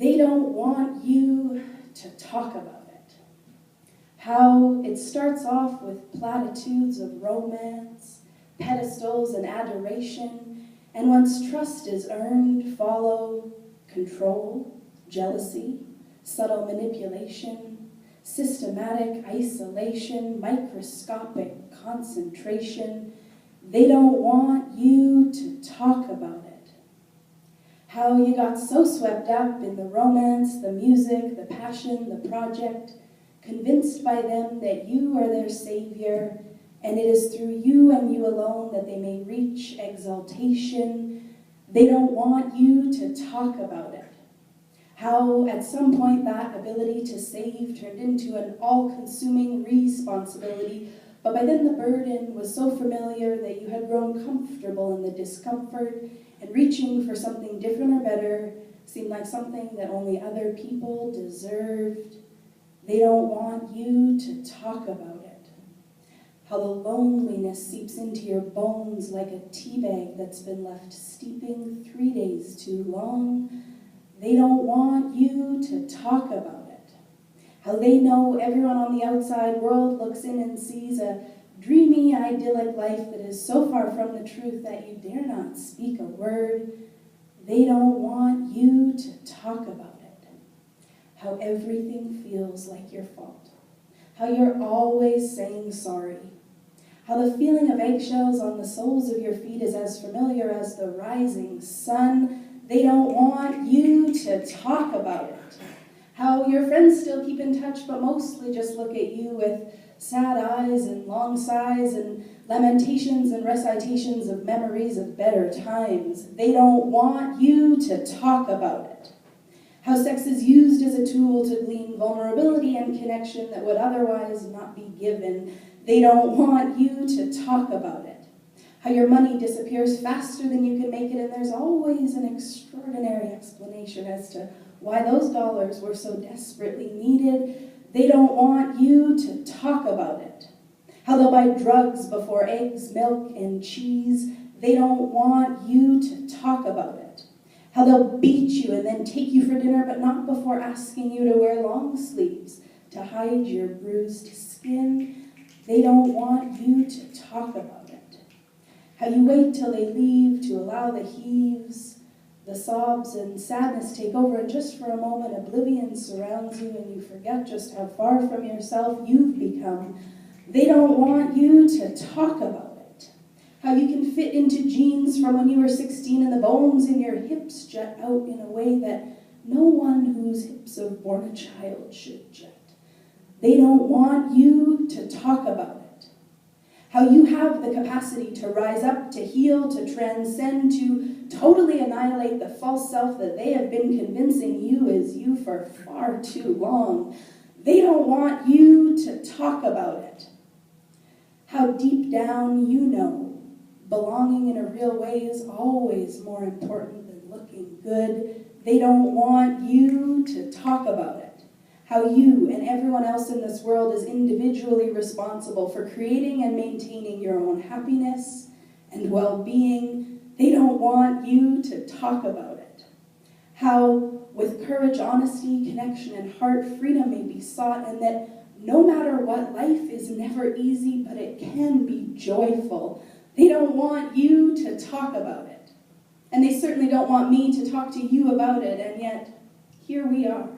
They don't want you to talk about it. How it starts off with platitudes of romance, pedestals and adoration, and once trust is earned, follow control, jealousy, subtle manipulation, systematic isolation, microscopic concentration. They don't want you to talk about it. How you got so swept up in the romance, the music, the passion, the project, convinced by them that you are their savior, and it is through you and you alone that they may reach exaltation. They don't want you to talk about it. How at some point that ability to save turned into an all-consuming responsibility, but by then the burden was so familiar that you had grown comfortable in the discomfort, and reaching for something different or better seemed like something that only other people deserved. They don't want you to talk about it. How the loneliness seeps into your bones like a tea bag that's been left steeping 3 days too long. They don't want you to talk about it. How they know everyone on the outside world looks in and sees a dreamy, idyllic life that is so far from the truth that you dare not speak a word. They don't want you to talk about it. How everything feels like your fault. How you're always saying sorry. How the feeling of eggshells on the soles of your feet is as familiar as the rising sun. They don't want you to talk about it. How your friends still keep in touch, but mostly just look at you with sad eyes and long sighs and lamentations and recitations of memories of better times. They don't want you to talk about it. How sex is used as a tool to glean vulnerability and connection that would otherwise not be given. They don't want you to talk about it. How your money disappears faster than you can make it, and there's always an extraordinary explanation as to why those dollars were so desperately needed. They don't want you to talk about it. How they'll buy drugs before eggs, milk, and cheese. They don't want you to talk about it. How they'll beat you and then take you for dinner, but not before asking you to wear long sleeves to hide your bruised skin. They don't want you to talk about it. How you wait till they leave to allow the heaves, the sobs and sadness take over, and just for a moment oblivion surrounds you and you forget just how far from yourself you've become. They don't want you to talk about it. How you can fit into jeans from when you were 16 and the bones in your hips jet out in a way that no one whose hips have borne a child should jet. They don't want you to talk about it. How you have the capacity to rise up, to heal, to transcend, to totally annihilate the false self that they have been convincing you is you for far too long. They don't want you to talk about it. How deep down you know belonging in a real way is always more important than looking good. They don't want you to talk about it. How you and everyone else in this world is individually responsible for creating and maintaining your own happiness and well-being. They don't want you to talk about it. How with courage, honesty, connection, and heart, freedom may be sought, and that no matter what, life is never easy, but it can be joyful. They don't want you to talk about it. And they certainly don't want me to talk to you about it, and yet here we are.